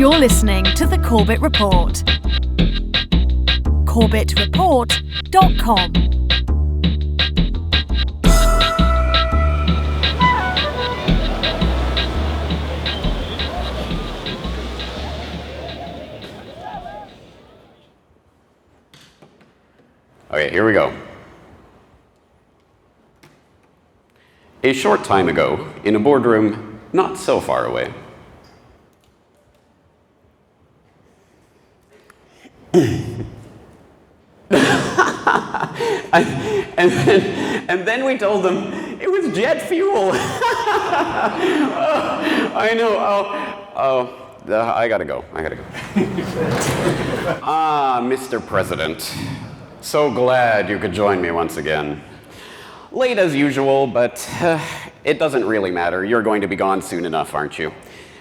You're listening to The Corbett Report. CorbettReport.com. Okay, here we go. A short time ago, in a boardroom not so far away. and then we told them it was jet fuel. I know. I gotta go. Mr. President. So glad you could join me once again. Late as usual, but it doesn't really matter. You're going to be gone soon enough, aren't you?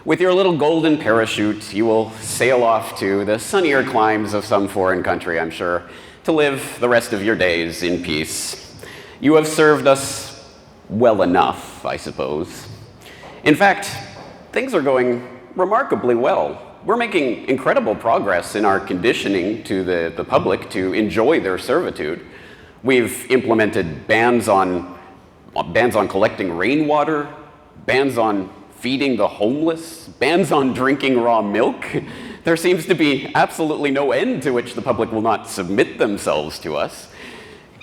With your little golden parachute, you will sail off to the sunnier climes of some foreign country, I'm sure, to live the rest of your days in peace. You have served us well enough, I suppose. In fact, things are going remarkably well. We're making incredible progress in our conditioning to the public to enjoy their servitude. We've implemented bans on collecting rainwater, bans on feeding the homeless, bans on drinking raw milk. There seems to be absolutely no end to which the public will not submit themselves to us.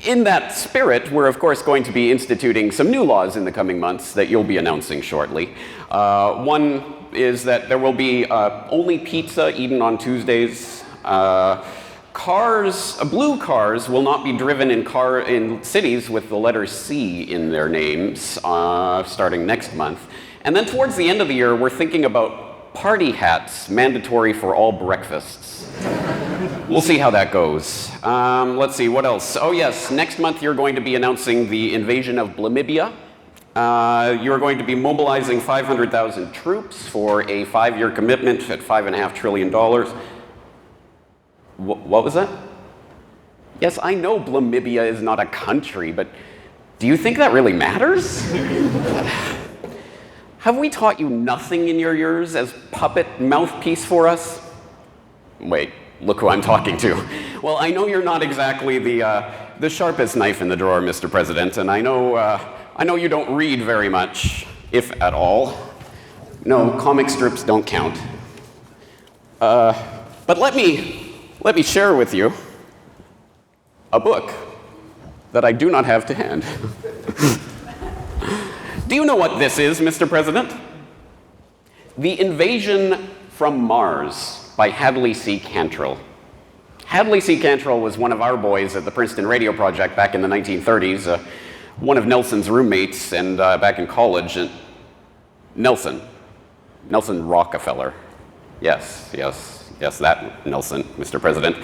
In that spirit, we're of course going to be instituting some new laws in the coming months that you'll be announcing shortly. One is that there will be only pizza eaten on Tuesdays. Blue cars will not be driven in cities with the letter C in their names starting next month. And then towards the end of the year, we're thinking about party hats mandatory for all breakfasts. We'll see how that goes. Let's see, what else? Oh yes, next month you're going to be announcing the invasion of Namibia. You're going to be mobilizing 500,000 troops for a 5-year commitment at $5.5 trillion. What was that? Yes, I know Namibia is not a country, but do you think that really matters? Have we taught you nothing in your years as puppet mouthpiece for us? Wait, look who I'm talking to. Well, I know you're not exactly the sharpest knife in the drawer, Mr. President, and I know you don't read very much, if at all. No, comic strips don't count. But let me share with you a book that I do not have to hand. Do you know what this is, Mr. President? The Invasion from Mars by Hadley C. Cantrell. Hadley C. Cantrell was one of our boys at the Princeton Radio Project back in the 1930s, one of Nelson's roommates, and back in college, and Nelson Rockefeller. Yes, that Nelson, Mr. President.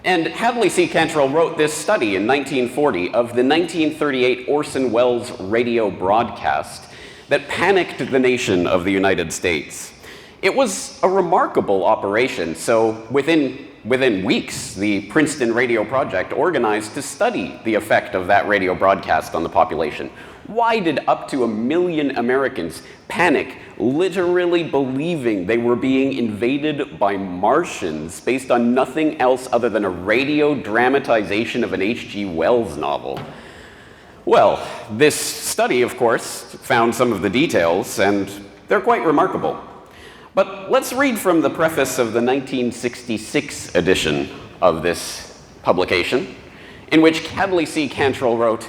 And Hadley C. Cantrell wrote this study in 1940 of the 1938 Orson Welles radio broadcast that panicked the nation of the United States. It was a remarkable operation, so within weeks, the Princeton Radio Project organized to study the effect of that radio broadcast on the population. Why did up to 1 million Americans panic, literally believing they were being invaded by Martians based on nothing else other than a radio dramatization of an H.G. Wells novel? Well, this study, of course, found some of the details, and they're quite remarkable. But let's read from the preface of the 1966 edition of this publication, in which Hadley C. Cantrell wrote,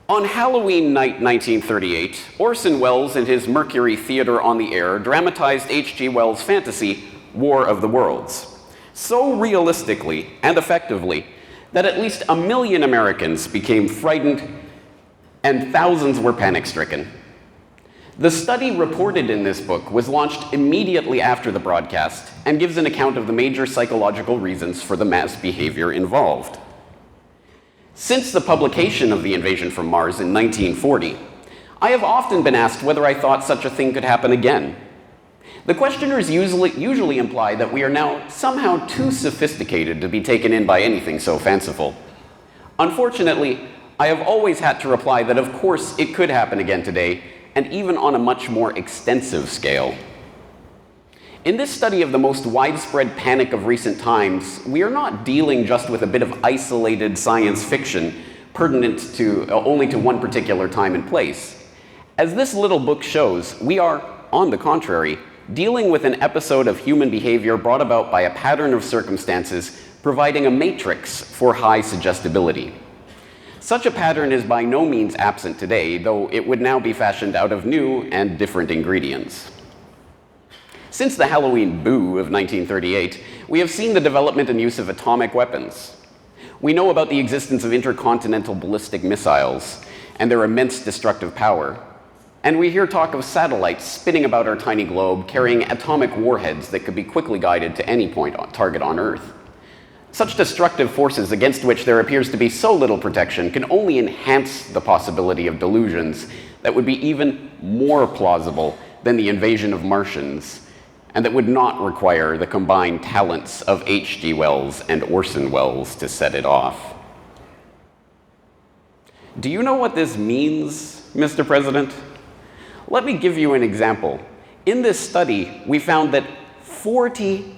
"On Halloween night 1938, Orson Welles and his Mercury Theater on the Air dramatized H.G. Wells' fantasy, War of the Worlds, so realistically and effectively that at least 1 million Americans became frightened and thousands were panic-stricken. The study reported in this book was launched immediately after the broadcast and gives an account of the major psychological reasons for the mass behavior involved. Since the publication of The Invasion from Mars in 1940, I have often been asked whether I thought such a thing could happen again. The questioners usually imply that we are now somehow too sophisticated to be taken in by anything so fanciful. Unfortunately, I have always had to reply that of course it could happen again today, and even on a much more extensive scale. In this study of the most widespread panic of recent times, we are not dealing just with a bit of isolated science fiction pertinent to only to one particular time and place. As this little book shows, we are, on the contrary, dealing with an episode of human behavior brought about by a pattern of circumstances providing a matrix for high suggestibility. Such a pattern is by no means absent today, though it would now be fashioned out of new and different ingredients. Since the Halloween boo of 1938, we have seen the development and use of atomic weapons. We know about the existence of intercontinental ballistic missiles and their immense destructive power. And we hear talk of satellites spinning about our tiny globe carrying atomic warheads that could be quickly guided to any target on Earth. Such destructive forces against which there appears to be so little protection can only enhance the possibility of delusions that would be even more plausible than the invasion of Martians, and that would not require the combined talents of H.G. Wells and Orson Welles to set it off. Do you know what this means, Mr. President? Let me give you an example. In this study, we found that 48%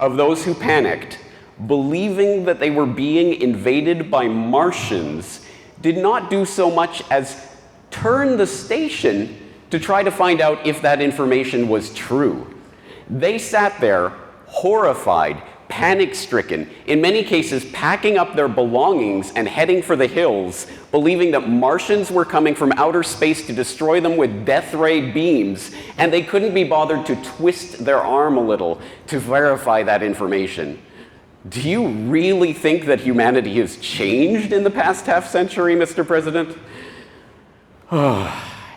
of those who panicked, believing that they were being invaded by Martians, did not do so much as turn the station to try to find out if that information was true. They sat there, horrified, panic-stricken, in many cases packing up their belongings and heading for the hills, believing that Martians were coming from outer space to destroy them with death ray beams, and they couldn't be bothered to twist their arm a little to verify that information. Do you really think that humanity has changed in the past half-century, Mr. President?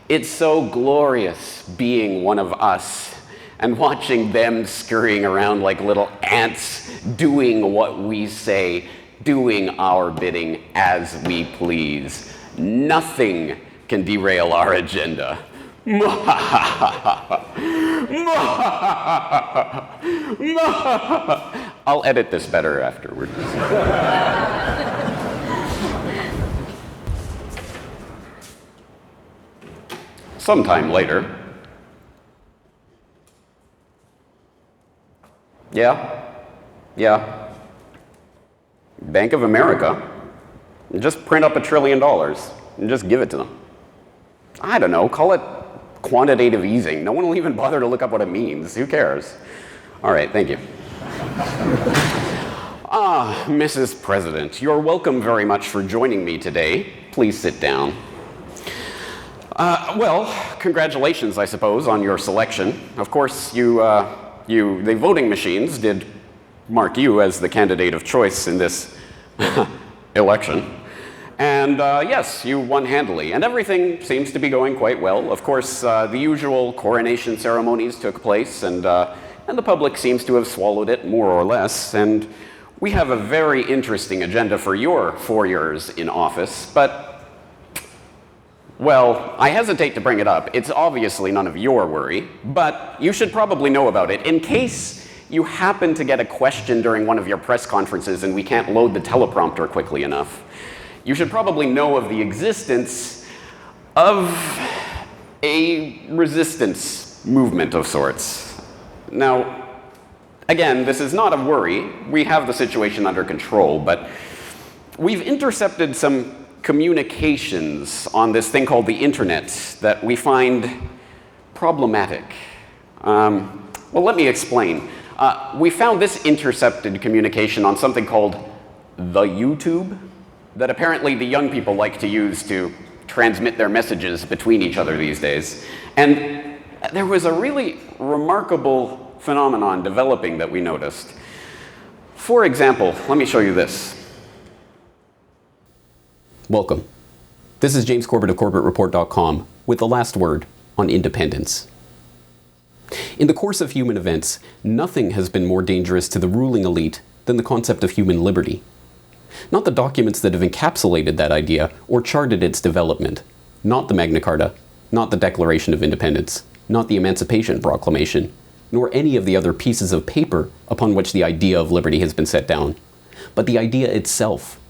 It's so glorious being one of us and watching them scurrying around like little ants, doing what we say, doing our bidding as we please. Nothing can derail our agenda. I'll edit this better afterwards. Sometime later. Yeah. Bank of America. Just print up $1 trillion and just give it to them. I don't know, call it quantitative easing. No one will even bother to look up what it means. Who cares? All right, thank you. Mrs. President, you're welcome very much for joining me today. Please sit down. Well, congratulations, I suppose, on your selection. Of course, the voting machines did mark you as the candidate of choice in this election. And yes, you won handily, and everything seems to be going quite well. Of course, the usual coronation ceremonies took place, and the public seems to have swallowed it more or less, and we have a very interesting agenda for your 4 years in office, but well, I hesitate to bring it up. It's obviously none of your worry, but you should probably know about it in case you happen to get a question during one of your press conferences and we can't load the teleprompter quickly enough. You should probably know of the existence of a resistance movement of sorts. Now, again, this is not a worry. We have the situation under control, but we've intercepted some communications on this thing called the internet that we find problematic. Well, let me explain. We found this intercepted communication on something called the YouTube that apparently the young people like to use to transmit their messages between each other these days. And there was a really remarkable phenomenon developing that we noticed. For example, let me show you this. Welcome. This is James Corbett of CorbettReport.com with the last word on independence. In the course of human events, nothing has been more dangerous to the ruling elite than the concept of human liberty. Not the documents that have encapsulated that idea or charted its development, not the Magna Carta, not the Declaration of Independence, not the Emancipation Proclamation, nor any of the other pieces of paper upon which the idea of liberty has been set down, but the idea itself.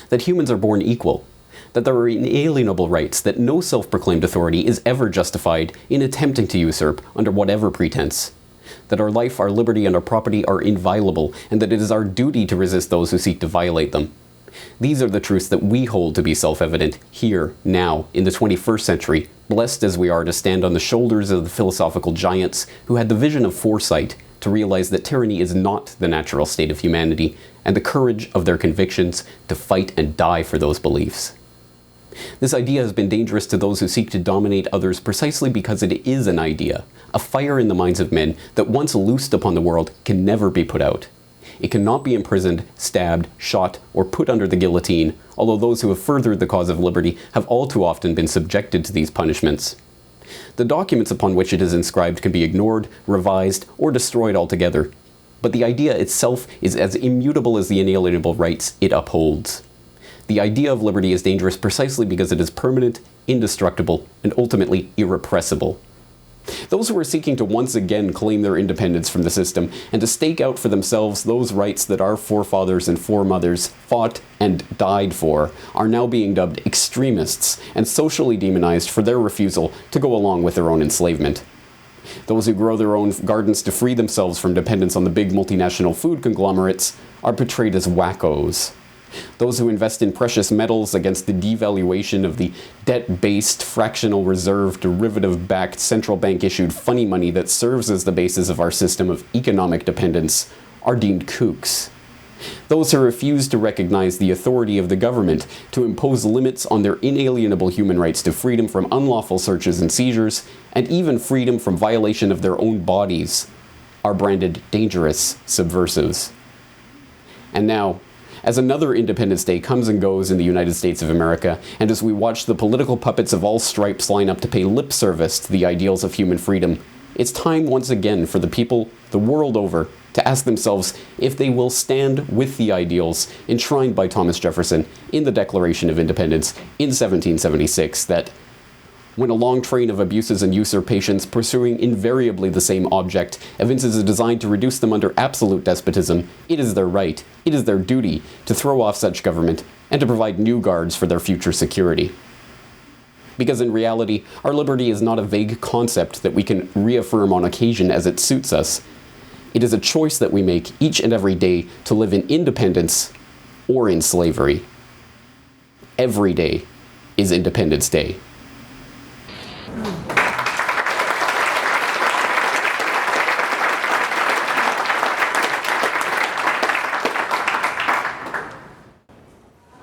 That humans are born equal, that there are inalienable rights that no self-proclaimed authority is ever justified in attempting to usurp under whatever pretense, that our life, our liberty, and our property are inviolable, and that it is our duty to resist those who seek to violate them. These are the truths that we hold to be self-evident here, now, in the 21st century, blessed as we are to stand on the shoulders of the philosophical giants who had the vision of foresight to realize that tyranny is not the natural state of humanity, and the courage of their convictions to fight and die for those beliefs. This idea has been dangerous to those who seek to dominate others precisely because it is an idea, a fire in the minds of men that once loosed upon the world can never be put out. It cannot be imprisoned, stabbed, shot, or put under the guillotine, although those who have furthered the cause of liberty have all too often been subjected to these punishments. The documents upon which it is inscribed can be ignored, revised, or destroyed altogether, but the idea itself is as immutable as the inalienable rights it upholds. The idea of liberty is dangerous precisely because it is permanent, indestructible, and ultimately irrepressible. Those who are seeking to once again claim their independence from the system and to stake out for themselves those rights that our forefathers and foremothers fought and died for are now being dubbed extremists and socially demonized for their refusal to go along with their own enslavement. Those who grow their own gardens to free themselves from dependence on the big multinational food conglomerates are portrayed as wackos. Those who invest in precious metals against the devaluation of the debt-based, fractional reserve, derivative-backed, central bank-issued funny money that serves as the basis of our system of economic dependence are deemed kooks. Those who refuse to recognize the authority of the government to impose limits on their inalienable human rights to freedom from unlawful searches and seizures, and even freedom from violation of their own bodies, are branded dangerous subversives. And now, as another Independence Day comes and goes in the United States of America, and as we watch the political puppets of all stripes line up to pay lip service to the ideals of human freedom, it's time once again for the people the world over to ask themselves if they will stand with the ideals enshrined by Thomas Jefferson in the Declaration of Independence in 1776, that when a long train of abuses and usurpations pursuing invariably the same object evinces a design to reduce them under absolute despotism, it is their right, it is their duty to throw off such government and to provide new guards for their future security. Because in reality, our liberty is not a vague concept that we can reaffirm on occasion as it suits us. It is a choice that we make each and every day to live in independence or in slavery. Every day is Independence Day.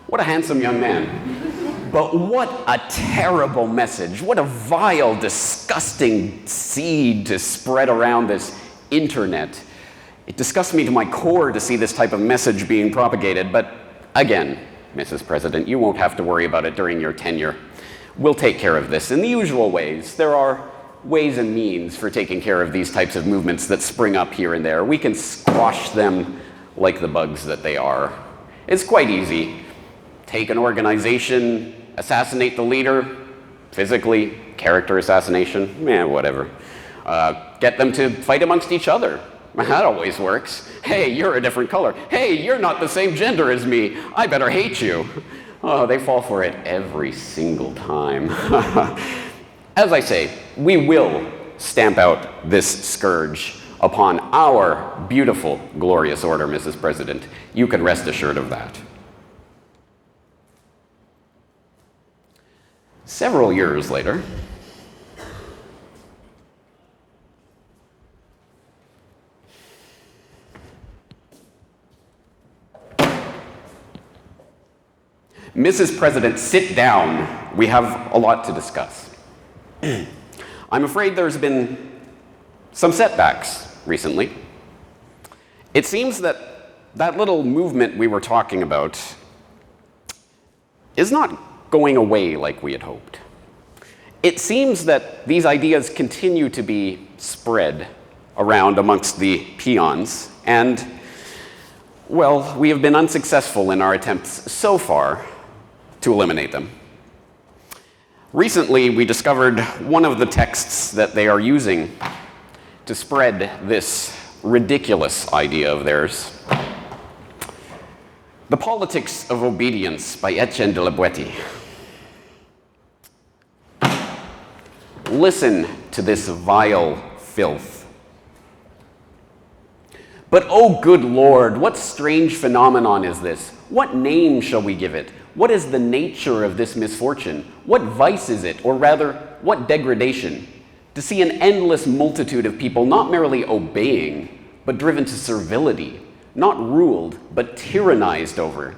What a handsome young man. But what a terrible message. What a vile, disgusting seed to spread around this internet. It disgusts me to my core to see this type of message being propagated, but again, Mrs. President, you won't have to worry about it during your tenure. We'll take care of this in the usual ways. There are ways and means for taking care of these types of movements that spring up here and there. We can squash them like the bugs that they are. It's quite easy. Take an organization, assassinate the leader, physically, character assassination, whatever. Get them to fight amongst each other. That always works. Hey, you're a different color. Hey, you're not the same gender as me. I better hate you. Oh, they fall for it every single time. As I say, we will stamp out this scourge upon our beautiful, glorious order, Mrs. President. You can rest assured of that. Several years later, Mrs. President, sit down. We have a lot to discuss. I'm afraid there's been some setbacks recently. It seems that that little movement we were talking about is not going away like we had hoped. It seems that these ideas continue to be spread around amongst the peons, and, well, we have been unsuccessful in our attempts so far to eliminate them. Recently, we discovered one of the texts that they are using to spread this ridiculous idea of theirs. The Politics of Obedience by Etienne de la Boétie. Listen to this vile filth. But oh good Lord, what strange phenomenon is this? What name shall we give it? What is the nature of this misfortune? What vice is it, or rather, what degradation? To see an endless multitude of people not merely obeying, but driven to servility, not ruled, but tyrannized over.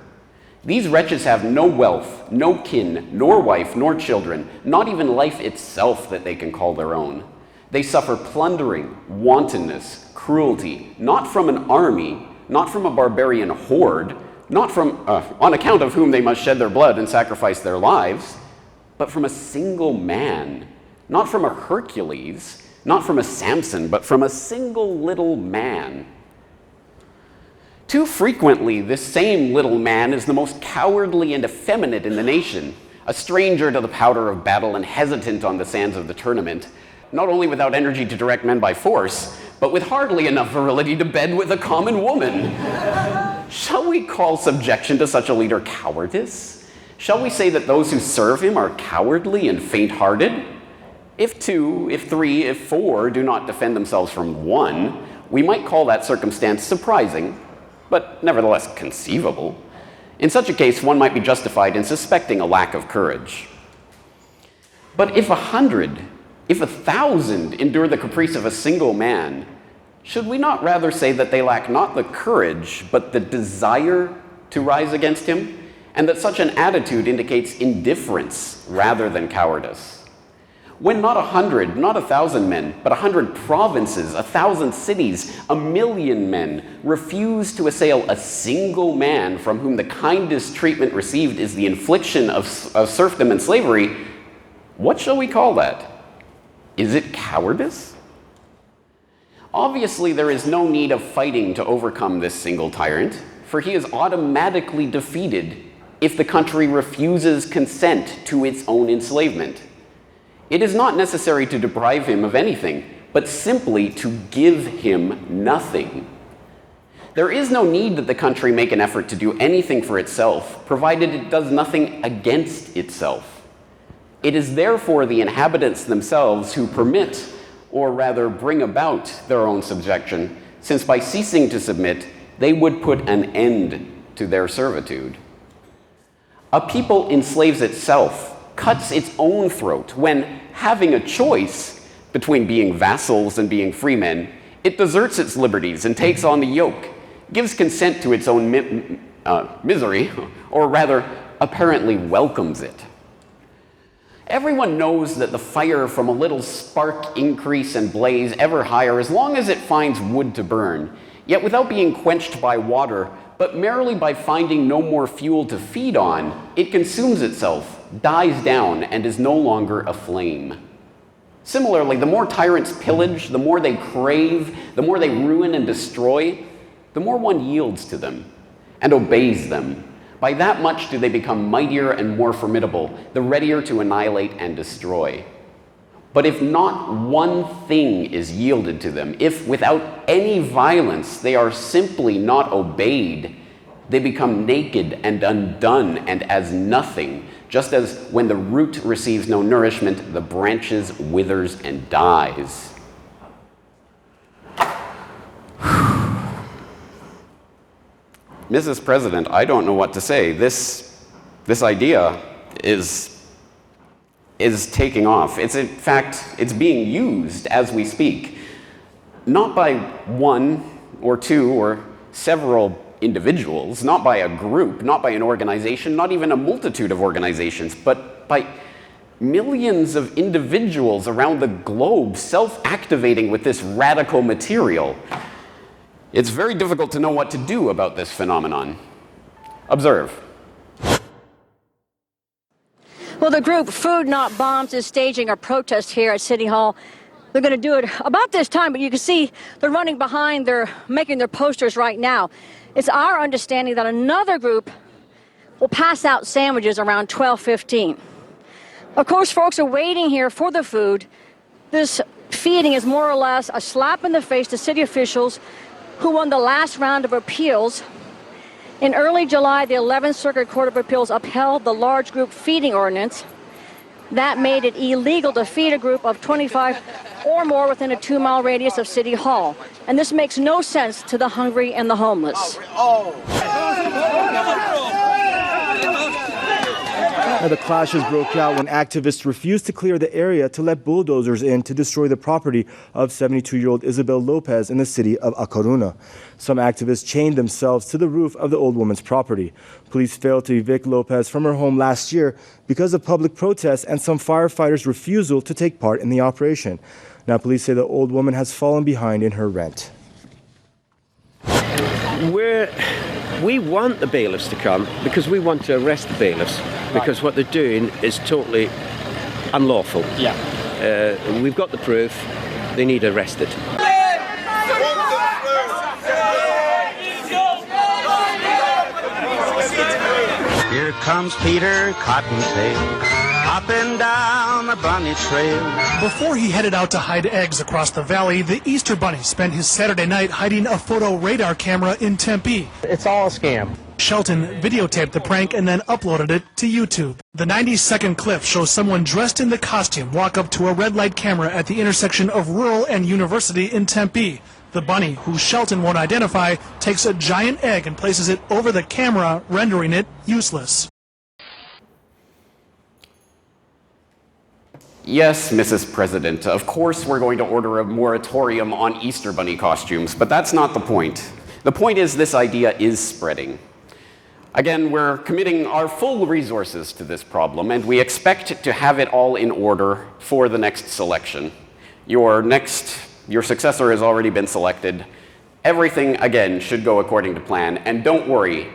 These wretches have no wealth, no kin, nor wife, nor children, not even life itself that they can call their own. They suffer plundering, wantonness, cruelty, not from an army, not from a barbarian horde, not from, on account of whom they must shed their blood and sacrifice their lives, but from a single man, not from a Hercules, not from a Samson, but from a single little man. Too frequently, this same little man is the most cowardly and effeminate in the nation, a stranger to the powder of battle and hesitant on the sands of the tournament, not only without energy to direct men by force, but with hardly enough virility to bed with a common woman. Shall we call subjection to such a leader cowardice? Shall we say that those who serve him are cowardly and faint-hearted? If two, if three, if four do not defend themselves from one, we might call that circumstance surprising, but nevertheless conceivable. In such a case, one might be justified in suspecting a lack of courage. But if 100, if 1,000 endure the caprice of a single man, should we not rather say that they lack not the courage, but the desire to rise against him, and that such an attitude indicates indifference rather than cowardice? When not 100, not 1,000 men, but 100 provinces, 1,000 cities, 1,000,000 men refuse to assail a single man from whom the kindest treatment received is the infliction of serfdom and slavery, what shall we call that? Is it cowardice? Obviously, there is no need of fighting to overcome this single tyrant, for he is automatically defeated if the country refuses consent to its own enslavement. It is not necessary to deprive him of anything, but simply to give him nothing. There is no need that the country make an effort to do anything for itself, provided it does nothing against itself. It is therefore the inhabitants themselves who permit, or rather bring about, their own subjection, since by ceasing to submit, they would put an end to their servitude. A people enslaves itself, cuts its own throat when, having a choice between being vassals and being free men, it deserts its liberties and takes on the yoke, gives consent to its own misery, or rather, apparently welcomes it. Everyone knows that the fire from a little spark increase and blaze ever higher as long as it finds wood to burn, yet without being quenched by water, but merely by finding no more fuel to feed on, it consumes itself, dies down, and is no longer aflame. Similarly, the more tyrants pillage, the more they crave, the more they ruin and destroy, the more one yields to them and obeys them. By that much do they become mightier and more formidable, the readier to annihilate and destroy. But if not one thing is yielded to them, if without any violence they are simply not obeyed, they become naked and undone and as nothing, just as when the root receives no nourishment, the branches withers and dies. Mrs. President, I don't know what to say. This idea is taking off. In fact, it's being used as we speak, not by one or two or several individuals, not by a group, not by an organization, not even a multitude of organizations, but by millions of individuals around the globe self-activating with this radical material. It's very difficult to know what to do about this phenomenon. Observe. Well, the group Food Not Bombs is staging a protest here at City Hall. They're going to do it about this time, but you can see they're running behind. They're making their posters right now. It's our understanding that another group will pass out sandwiches around 12:15. Of course, folks are waiting here for the food. This feeding is more or less a slap in the face to city officials who won the last round of appeals. In early July, the 11th Circuit Court of Appeals upheld the large group feeding ordinance, That made it illegal to feed a group of 25 or more within a 2-mile radius of City Hall. And this makes no sense to the hungry and the homeless. Now, the clashes broke out when activists refused to clear the area to let bulldozers in to destroy the property of 72-year-old Isabel Lopez in the city of A Coruña. Some activists chained themselves to the roof of the old woman's property. Police failed to evict Lopez from her home last year because of public protests and some firefighters' refusal to take part in the operation. Now, police say the old woman has fallen behind in her rent. We want the bailiffs to come because we want to arrest the bailiffs because what they're doing is totally unlawful. Yeah. We've got the proof. They need arrested. Here comes Peter Cottontail, hopping down the bunny trail. Before he headed out to hide eggs across the valley, the Easter Bunny spent his Saturday night hiding a photo radar camera in Tempe. It's all a scam. Shelton videotaped the prank and then uploaded it to YouTube. The 90-second clip shows someone dressed in the costume walk up to a red light camera at the intersection of Rural and University in Tempe. The bunny, who Shelton won't identify, takes a giant egg and places it over the camera, rendering it useless. Yes, Mrs. President, of course we're going to order a moratorium on Easter Bunny costumes, but that's not the point. The point is this idea is spreading. Again, we're committing our full resources to this problem, and we expect to have it all in order for the next selection. Your successor has already been selected. Everything, again, should go according to plan, and don't worry,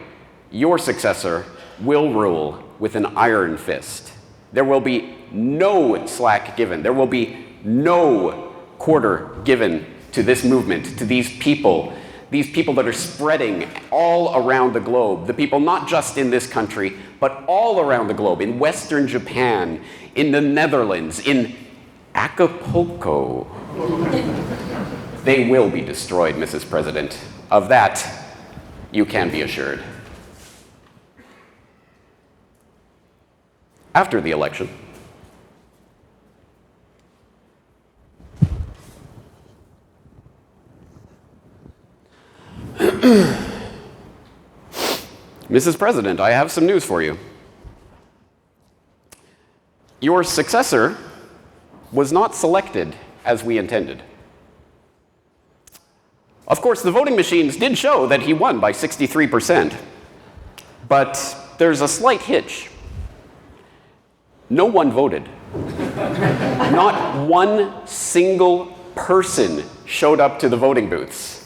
your successor will rule with an iron fist. There will be no slack given. There will be no quarter given to this movement, to these people that are spreading all around the globe, the people not just in this country, but all around the globe, in Western Japan, in the Netherlands, in Acapulco. They will be destroyed, Mrs. President. Of that, you can be assured. After the election, Mrs. President, I have some news for you. Your successor was not selected as we intended. Of course, the voting machines did show that he won by 63%, but there's a slight hitch. No one voted. Not one single person showed up to the voting booths.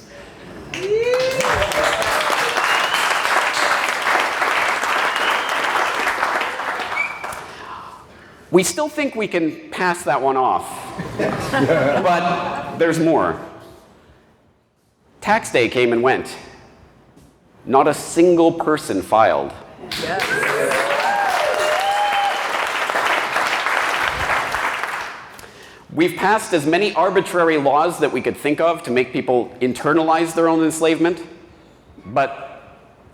We still think we can pass that one off, but there's more. Tax day came and went. Not a single person filed. We've passed as many arbitrary laws that we could think of to make people internalize their own enslavement, but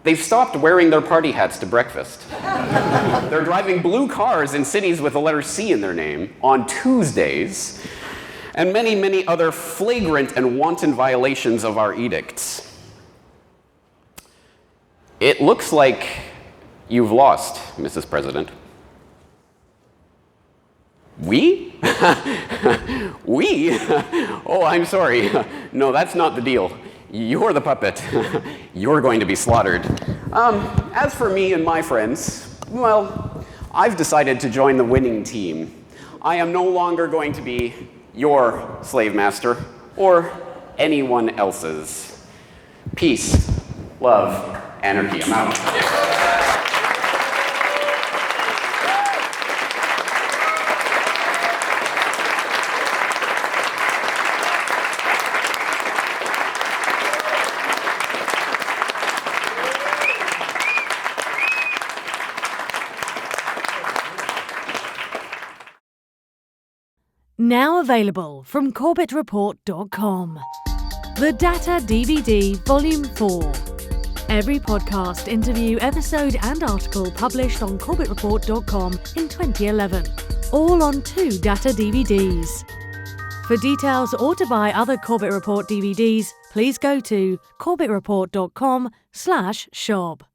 they've stopped wearing their party hats to breakfast. They're driving blue cars in cities with the letter C in their name on Tuesdays, and many, many other flagrant and wanton violations of our edicts. It looks like you've lost, Mrs. President. We? We? Oh, I'm sorry. No, that's not the deal. You're the puppet. You're going to be slaughtered. As for me and my friends, well, I've decided to join the winning team. I am no longer going to be your slave master or anyone else's. Peace, love, anarchy. I'm out. Now available from CorbettReport.com. The Data DVD Volume 4. Every podcast, interview, episode and article published on CorbettReport.com in 2011. all on 2 Data DVDs. For details or to buy other Corbett Report DVDs, please go to corbettreport.com/shop.